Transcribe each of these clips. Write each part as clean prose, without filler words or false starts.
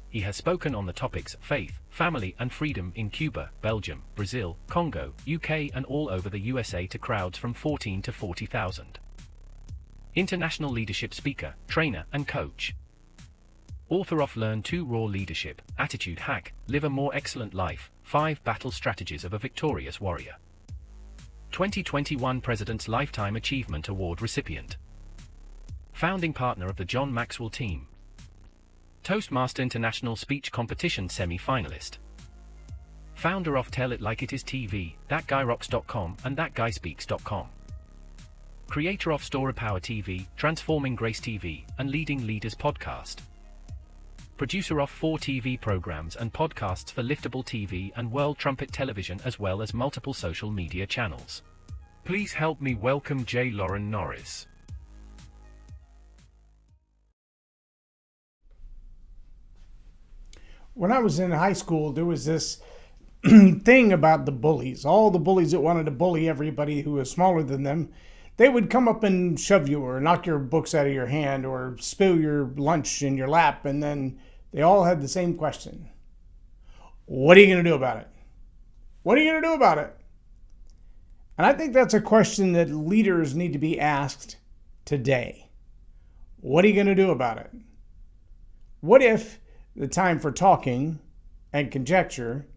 He has spoken on the topics faith, family and freedom in Cuba, Belgium, Brazil, Congo, UK and all over the USA to crowds from 14 to 40,000. International leadership speaker, trainer and coach. Author of Learn to Raw Leadership, Attitude Hack, Live a More Excellent Life, 5 Battle Strategies of a Victorious Warrior. 2021 President's Lifetime Achievement Award recipient. Founding partner of the John Maxwell team. Toastmaster International Speech Competition semi-finalist. Founder of Tell It Like It Is TV, ThatGuyRocks.com and ThatGuySpeaks.com. Creator of Story Power TV, Transforming Grace TV, and Leading Leaders Podcast. Producer of 4 TV programs and podcasts for Liftable TV and World Trumpet Television as well as multiple social media channels. Please help me welcome J Loren Norris. When I was in high school, there was this thing about the bullies. All the bullies that wanted to bully everybody who was smaller than them, they would come up and shove you or knock your books out of your hand or spill your lunch in your lap, and then they all had the same question. What are you going to do about it? What are you going to do about it? And I think that's a question that leaders need to be asked today. What are you going to do about it? What if the time for talking and conjecture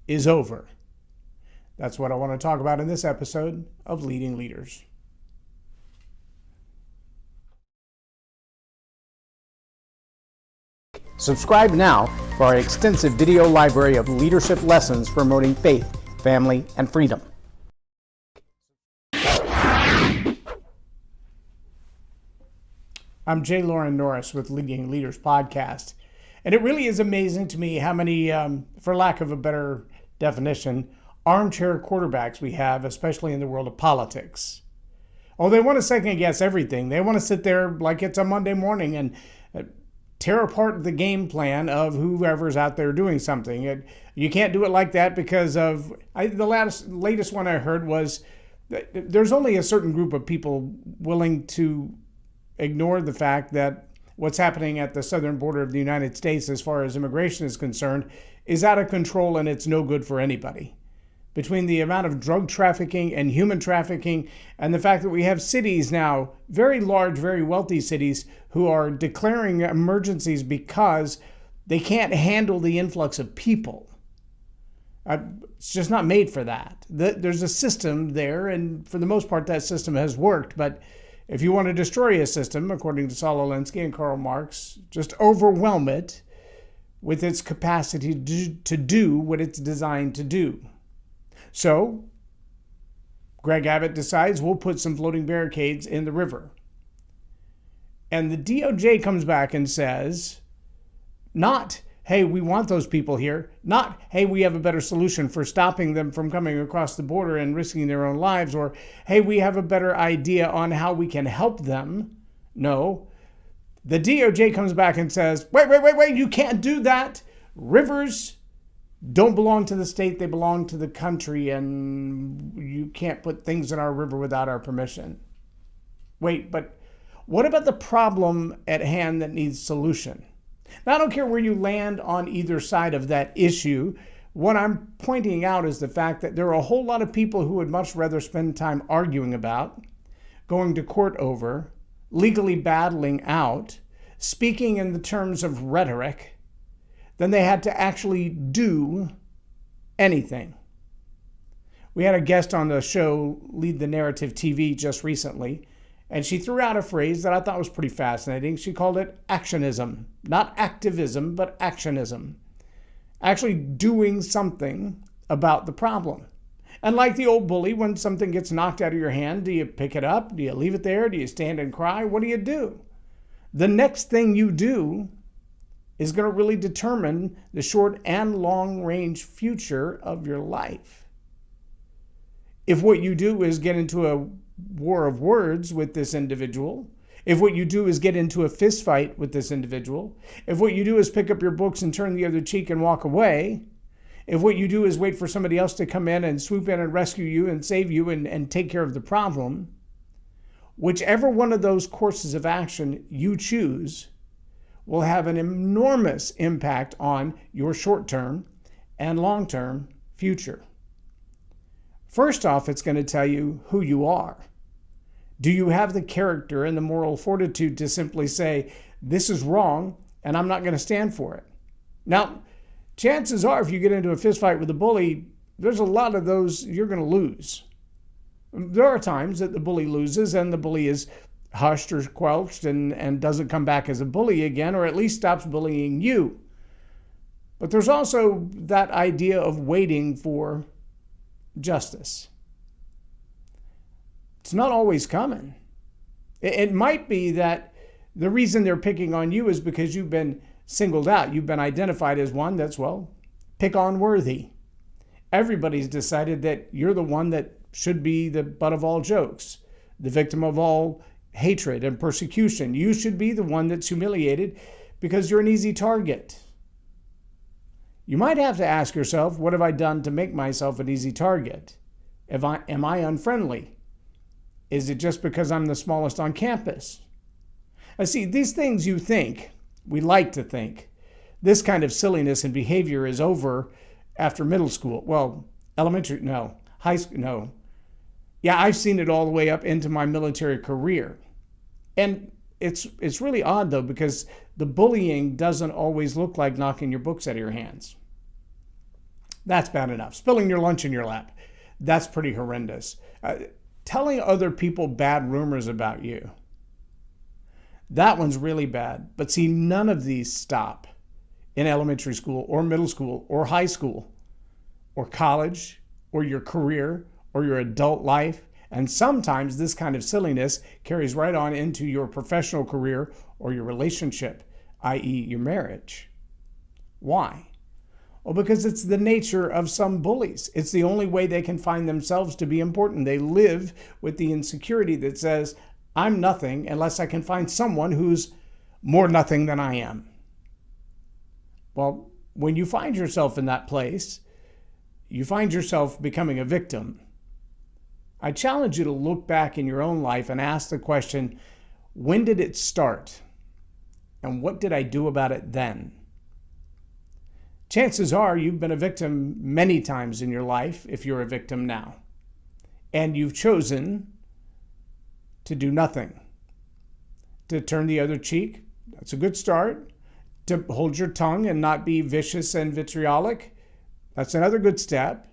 is over? That's what I want to talk about in this episode of Leading Leaders. Subscribe now for our extensive video library of leadership lessons promoting faith, family, and freedom. I'm J Loren Norris with Leading Leaders Podcast. And it really is amazing to me how many, for lack of a better definition, armchair quarterbacks we have, especially in the world of politics. Oh, they want to second guess everything. They want to sit there like it's a Monday morning and tear apart the game plan of whoever's out there doing something. You can't do it like that because of, the latest one I heard was that there's only a certain group of people willing to ignore the fact that what's happening at the southern border of the United States as far as immigration is concerned is out of control and it's no good for anybody. Between the amount of drug trafficking and human trafficking and the fact that we have cities now, very large, very wealthy cities, who are declaring emergencies because they can't handle the influx of people. It's just not made for that. There's a system there, and for the most part that system has worked, but if you want to destroy a system, according to Saul Alinsky and Karl Marx, just overwhelm it with its capacity to do what it's designed to do. So, Greg Abbott decides we'll put some floating barricades in the river. And the DOJ comes back and says, not, hey, we want those people here, not, hey, we have a better solution for stopping them from coming across the border and risking their own lives, or, hey, we have a better idea on how we can help them. No. The DOJ comes back and says, wait, you can't do that. Rivers don't belong to the state, they belong to the country, and you can't put things in our river without our permission. Wait, but what about the problem at hand that needs solution? Now, I don't care where you land on either side of that issue. What I'm pointing out is the fact that there are a whole lot of people who would much rather spend time arguing about, going to court over, legally battling out, speaking in the terms of rhetoric, than they had to actually do anything. We had a guest on the show, Lead the Narrative TV, just recently, and she threw out a phrase that I thought was pretty fascinating. She called it actionism. Not activism, but actionism. Actually doing something about the problem. And like the old bully, when something gets knocked out of your hand, do you pick it up? Do you leave it there? Do you stand and cry? What do you do? The next thing you do is going to really determine the short and long range future of your life. If what you do is get into a war of words with this individual, if what you do is get into a fist fight with this individual, if what you do is pick up your books and turn the other cheek and walk away, if what you do is wait for somebody else to come in and swoop in and rescue you and save you and take care of the problem, whichever one of those courses of action you choose will have an enormous impact on your short-term and long-term future. First off, it's going to tell you who you are. Do you have the character and the moral fortitude to simply say, this is wrong and I'm not going to stand for it? Now, chances are if you get into a fist fight with a bully, there's a lot of those you're going to lose. There are times that the bully loses and the bully is hushed or quelched and doesn't come back as a bully again, or at least stops bullying you. But there's also that idea of waiting for justice. It's not always coming. It might be that the reason they're picking on you is because you've been singled out. You've been identified as one that's, well, pick on worthy. Everybody's decided that you're the one that should be the butt of all jokes, the victim of all hatred and persecution. You should be the one that's humiliated because you're an easy target. You might have to ask yourself, what have I done to make myself an easy target? Am I unfriendly? Is it just because I'm the smallest on campus? I see, these things you think, we like to think, this kind of silliness and behavior is over after middle school. Well, elementary, no. High school, no. Yeah, I've seen it all the way up into my military career. And it's really odd, though, because the bullying doesn't always look like knocking your books out of your hands. That's bad enough. Spilling your lunch in your lap, that's pretty horrendous. Telling other people bad rumors about you, that one's really bad. But see, none of these stop in elementary school or middle school or high school or college or your career or your adult life. And sometimes this kind of silliness carries right on into your professional career or your relationship, i.e. your marriage. Why? Well, because it's the nature of some bullies. It's the only way they can find themselves to be important. They live with the insecurity that says, I'm nothing unless I can find someone who's more nothing than I am. Well, when you find yourself in that place, you find yourself becoming a victim. I challenge you to look back in your own life and ask the question, when did it start? And what did I do about it then? Chances are you've been a victim many times in your life if you're a victim now. And you've chosen to do nothing. To turn the other cheek, that's a good start. To hold your tongue and not be vicious and vitriolic, that's another good step.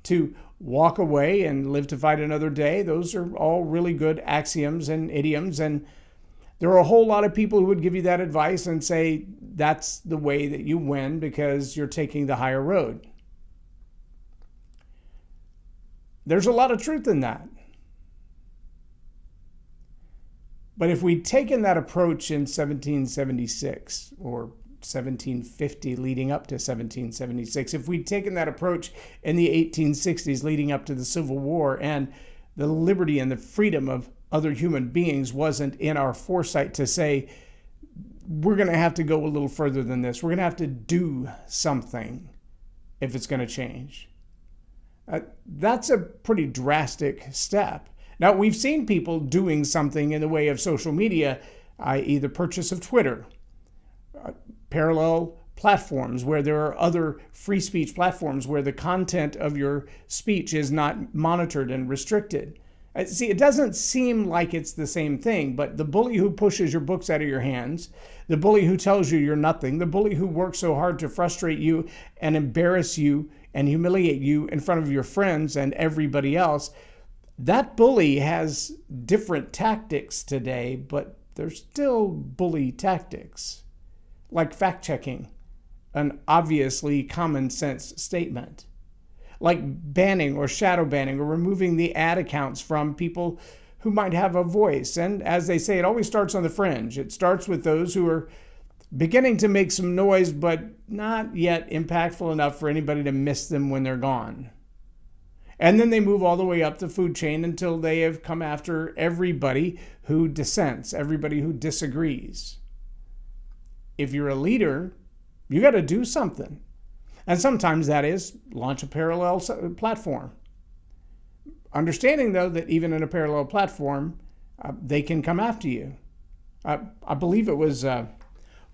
To walk away and live to fight another day, those are all really good axioms and idioms. And there are a whole lot of people who would give you that advice and say that's the way that you win because you're taking the higher road. There's a lot of truth in that. But if we'd taken that approach in 1776 or 1750 leading up to 1776, if we'd taken that approach in the 1860s leading up to the Civil War, and the liberty and the freedom of other human beings wasn't in our foresight to say, we're going to have to go a little further than this. We're going to have to do something if it's going to change. That's a pretty drastic step. Now, we've seen people doing something in the way of social media, i.e. the purchase of Twitter, parallel platforms where there are other free speech platforms where the content of your speech is not monitored and restricted. See, it doesn't seem like it's the same thing, but the bully who pushes your books out of your hands, the bully who tells you you're nothing, the bully who works so hard to frustrate you and embarrass you and humiliate you in front of your friends and everybody else, that bully has different tactics today, but they're still bully tactics. Like fact-checking, an obviously common sense statement. Like banning or shadow banning or removing the ad accounts from people who might have a voice. And as they say, it always starts on the fringe. It starts with those who are beginning to make some noise, but not yet impactful enough for anybody to miss them when they're gone. And then they move all the way up the food chain until they have come after everybody who dissents, everybody who disagrees. If you're a leader, you got to do something. And sometimes that is launch a parallel platform. Understanding, though, that even in a parallel platform, they can come after you. I believe it was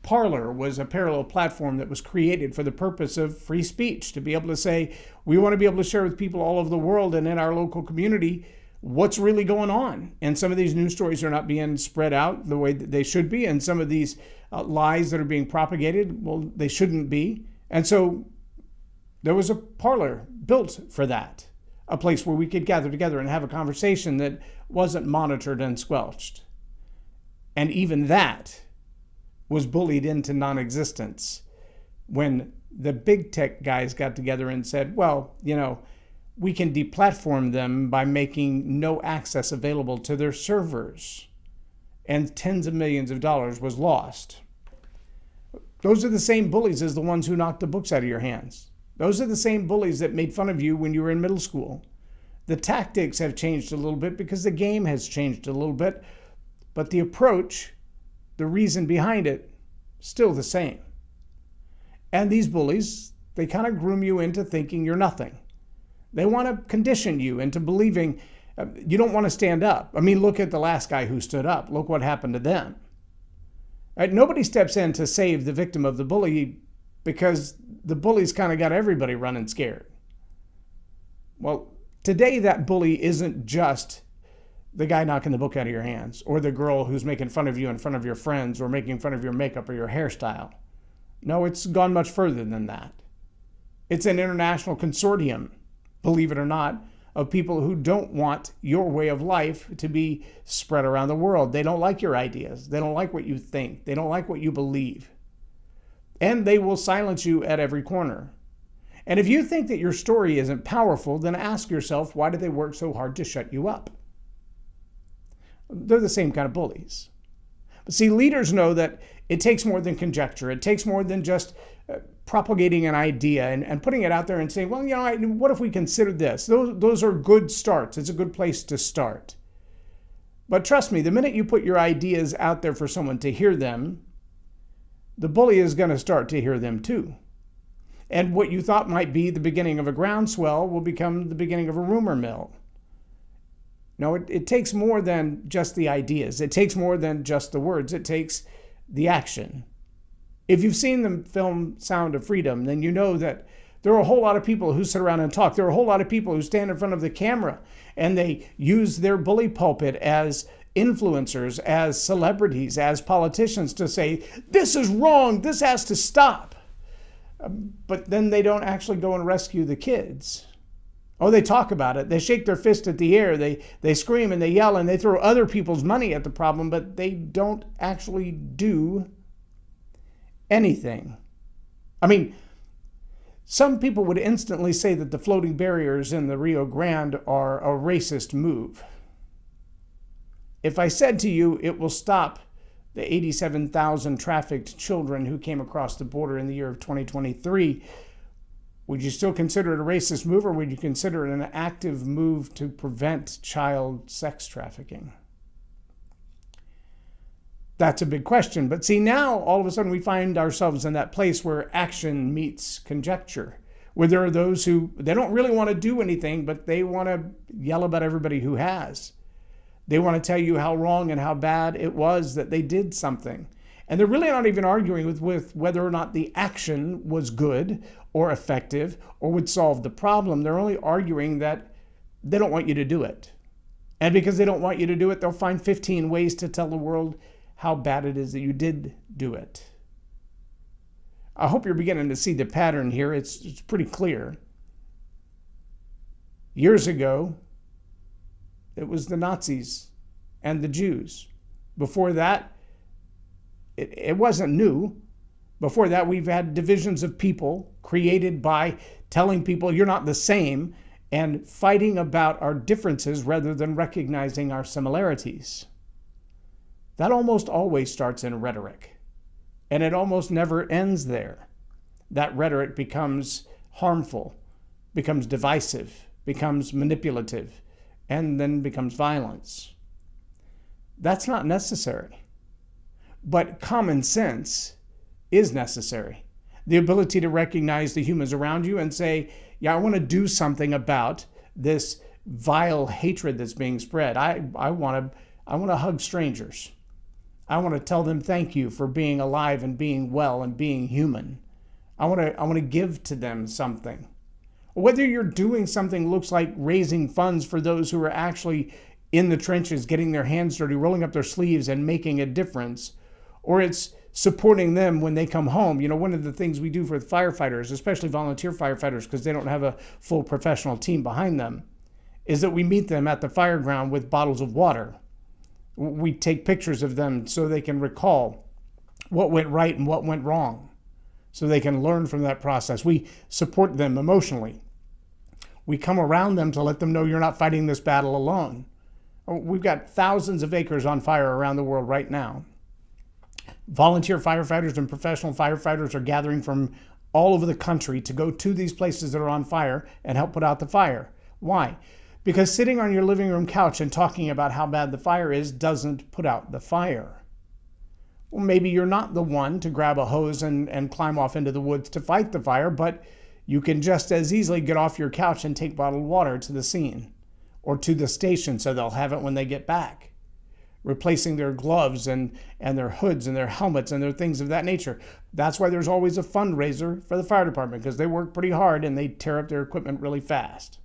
Parler was a parallel platform that was created for the purpose of free speech, to be able to say, we want to be able to share with people all over the world and in our local community what's really going on. And some of these news stories are not being spread out the way that they should be. And some of these lies that are being propagated, well, they shouldn't be. And so there was a Parler built for that, a place where we could gather together and have a conversation that wasn't monitored and squelched. And even that was bullied into non-existence when the big tech guys got together and said, well, we can deplatform them by making no access available to their servers. And tens of millions of dollars was lost. Those are the same bullies as the ones who knocked the books out of your hands. Those are the same bullies that made fun of you when you were in middle school. The tactics have changed a little bit because the game has changed a little bit, but the approach, the reason behind it, still the same. And these bullies, they kind of groom you into thinking you're nothing. They want to condition you into believing you don't want to stand up. I mean, look at the last guy who stood up. Look what happened to them. Nobody steps in to save the victim of the bully because the bully's kind of got everybody running scared. Well, today that bully isn't just the guy knocking the book out of your hands or the girl who's making fun of you in front of your friends or making fun of your makeup or your hairstyle. No, it's gone much further than that. It's an international consortium, believe it or not, of people who don't want your way of life to be spread around the world. They don't like your ideas. They don't like what you think. They don't like what you believe. And they will silence you at every corner. And if you think that your story isn't powerful, then ask yourself, why do they work so hard to shut you up? They're the same kind of bullies. But see, leaders know that it takes more than conjecture. It takes more than just propagating an idea and putting it out there and saying, well, what if we consider this? Those are good starts. It's a good place to start. But trust me, the minute you put your ideas out there for someone to hear them, the bully is going to start to hear them too. And what you thought might be the beginning of a groundswell will become the beginning of a rumor mill. No, it takes more than just the ideas. It takes more than just the words. It takes the action. If you've seen the film Sound of Freedom, then you know that there are a whole lot of people who sit around and talk. There are a whole lot of people who stand in front of the camera and they use their bully pulpit as influencers, as celebrities, as politicians to say, this is wrong, this has to stop. But then they don't actually go and rescue the kids. Oh, they talk about it. They shake their fist at the air. They scream and they yell and they throw other people's money at the problem, but they don't actually do anything. I mean, some people would instantly say that the floating barriers in the Rio Grande are a racist move. If I said to you it will stop the 87,000 trafficked children who came across the border in the year of 2023, would you still consider it a racist move, or would you consider it an active move to prevent child sex trafficking? That's a big question. But see, now all of a sudden we find ourselves in that place where action meets conjecture, where there are those who, they don't really want to do anything, but they want to yell about everybody who has. They want to tell you how wrong and how bad it was that they did something. And they're really not even arguing with whether or not the action was good or effective or would solve the problem. They're only arguing that they don't want you to do it. And because they don't want you to do it, they'll find 15 ways to tell the world how bad it is that you did do it. I hope you're beginning to see the pattern here. It's pretty clear. Years ago, it was the Nazis and the Jews. Before that, it wasn't new. Before that, we've had divisions of people created by telling people you're not the same and fighting about our differences rather than recognizing our similarities. That almost always starts in rhetoric, and it almost never ends there. That rhetoric becomes harmful, becomes divisive, becomes manipulative, and then becomes violence. That's not necessary. But common sense is necessary. The ability to recognize the humans around you and say, yeah, I want to do something about this vile hatred that's being spread. I want to hug strangers. I want to tell them thank you for being alive and being well and being human. I want to give to them something. Whether you're doing something looks like raising funds for those who are actually in the trenches, getting their hands dirty, rolling up their sleeves and making a difference, or it's supporting them when they come home. You know, one of the things we do for firefighters, especially volunteer firefighters, because they don't have a full professional team behind them, is that we meet them at the fire ground with bottles of water. We take pictures of them so they can recall what went right and what went wrong, so they can learn from that process. We support them emotionally. We come around them to let them know you're not fighting this battle alone. We've got thousands of acres on fire around the world right now. Volunteer firefighters and professional firefighters are gathering from all over the country to go to these places that are on fire and help put out the fire. Why? Because sitting on your living room couch and talking about how bad the fire is doesn't put out the fire. Well, maybe you're not the one to grab a hose and climb off into the woods to fight the fire, but you can just as easily get off your couch and take bottled water to the scene or to the station so they'll have it when they get back, replacing their gloves and their hoods and their helmets and their things of that nature. That's why there's always a fundraiser for the fire department, because they work pretty hard and they tear up their equipment really fast.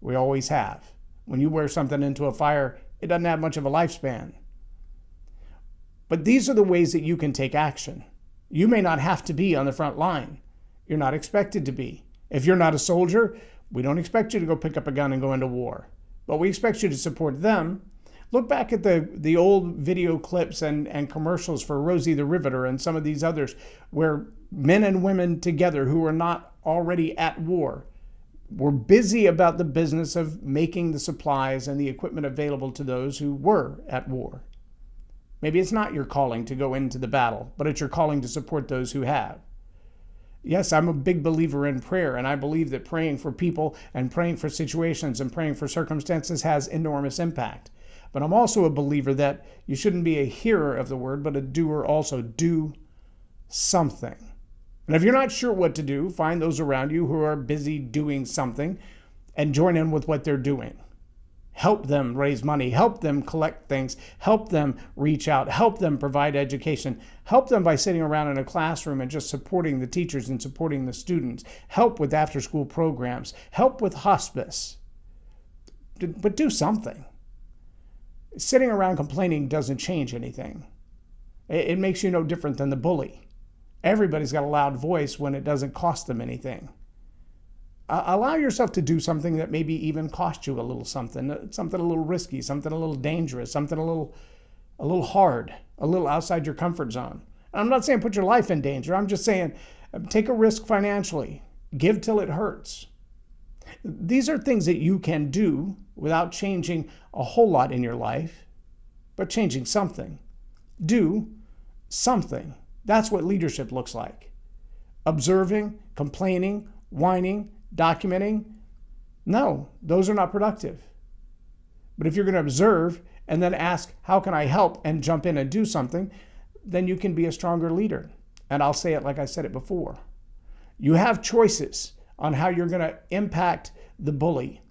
We always have. When you wear something into a fire, it doesn't have much of a lifespan. But these are the ways that you can take action. You may not have to be on the front line. You're not expected to be. If you're not a soldier, we don't expect you to go pick up a gun and go into war. But we expect you to support them. Look back at the old video clips and commercials for Rosie the Riveter and some of these others, where men and women together who are not already at war were busy about the business of making the supplies and the equipment available to those who were at war. Maybe it's not your calling to go into the battle, but it's your calling to support those who have. Yes, I'm a big believer in prayer, and I believe that praying for people and praying for situations and praying for circumstances has enormous impact. But I'm also a believer that you shouldn't be a hearer of the word, but a doer also. Do something. And if you're not sure what to do, find those around you who are busy doing something and join in with what they're doing. Help them raise money, help them collect things, help them reach out, help them provide education, help them by sitting around in a classroom and just supporting the teachers and supporting the students, help with after-school programs, help with hospice. But do something. Sitting around complaining doesn't change anything. It makes you no different than the bully. Everybody's got a loud voice when it doesn't cost them anything. Allow yourself to do something that maybe even cost you a little something a little risky, something a little dangerous, something a little hard, a little outside your comfort zone. I'm not saying put your life in danger. I'm just saying take a risk financially. Give till it hurts. These are things that you can do without changing a whole lot in your life, but changing something. Do something. That's what leadership looks like. Observing, complaining, whining, documenting, no, those are not productive. But if you're going to observe and then ask, how can I help, and jump in and do something, then you can be a stronger leader. And I'll say it like I said it before. You have choices on how you're going to impact the bully.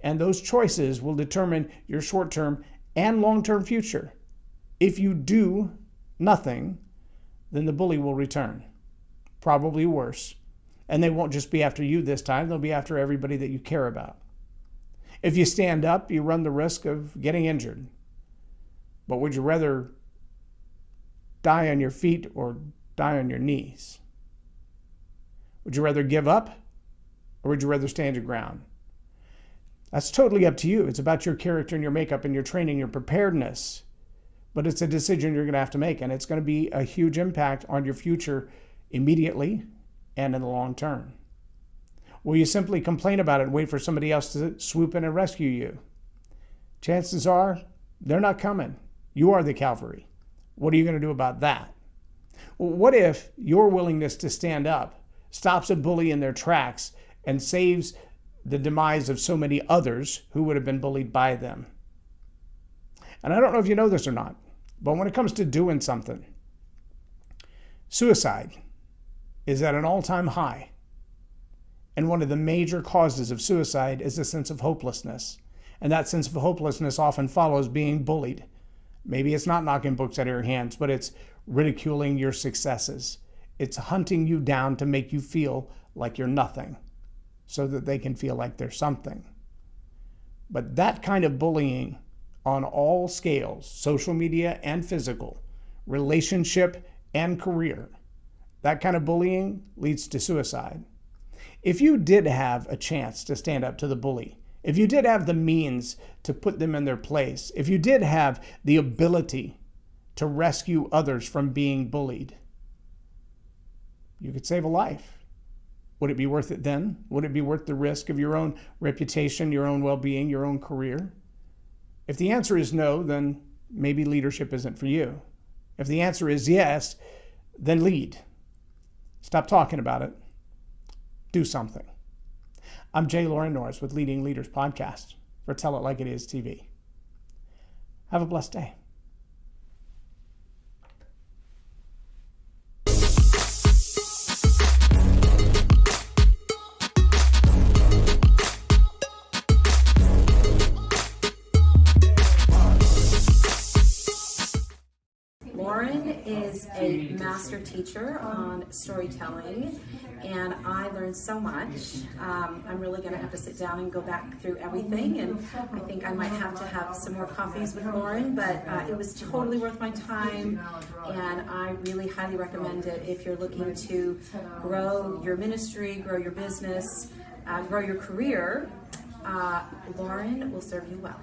And those choices will determine your short-term and long-term future. If you do nothing, then the bully will return, probably worse. And they won't just be after you this time, they'll be after everybody that you care about. If you stand up, you run the risk of getting injured. But would you rather die on your feet or die on your knees? Would you rather give up, or would you rather stand your ground? That's totally up to you. It's about your character and your makeup and your training, your preparedness. But it's a decision you're going to have to make, and it's going to be a huge impact on your future immediately and in the long term. Will you simply complain about it and wait for somebody else to swoop in and rescue you? Chances are they're not coming. You are the cavalry. What are you going to do about that? Well, what if your willingness to stand up stops a bully in their tracks and saves the demise of so many others who would have been bullied by them? And I don't know if you know this or not, but when it comes to doing something, suicide is at an all-time high. And one of the major causes of suicide is a sense of hopelessness. And that sense of hopelessness often follows being bullied. Maybe it's not knocking books out of your hands, but it's ridiculing your successes. It's hunting you down to make you feel like you're nothing so that they can feel like they're something. But that kind of bullying on all scales, social media and physical, relationship and career, that kind of bullying leads to suicide. If you did have a chance to stand up to the bully, if you did have the means to put them in their place, if you did have the ability to rescue others from being bullied, you could save a life. Would it be worth it then? Would it be worth the risk of your own reputation, your own well-being, your own career? If the answer is no, then maybe leadership isn't for you. If the answer is yes, then lead. Stop talking about it. Do something. I'm J Loren Norris with Leading Leaders Podcast for Tell It Like It Is TV. Have a blessed day. Loren is a master teacher on storytelling, and I learned so much. I'm really going to have to sit down and go back through everything, and I think I might have to have some more coffees with Loren, but it was totally worth my time, and I really highly recommend it if you're looking to grow your ministry, grow your business, grow your career. Loren will serve you well.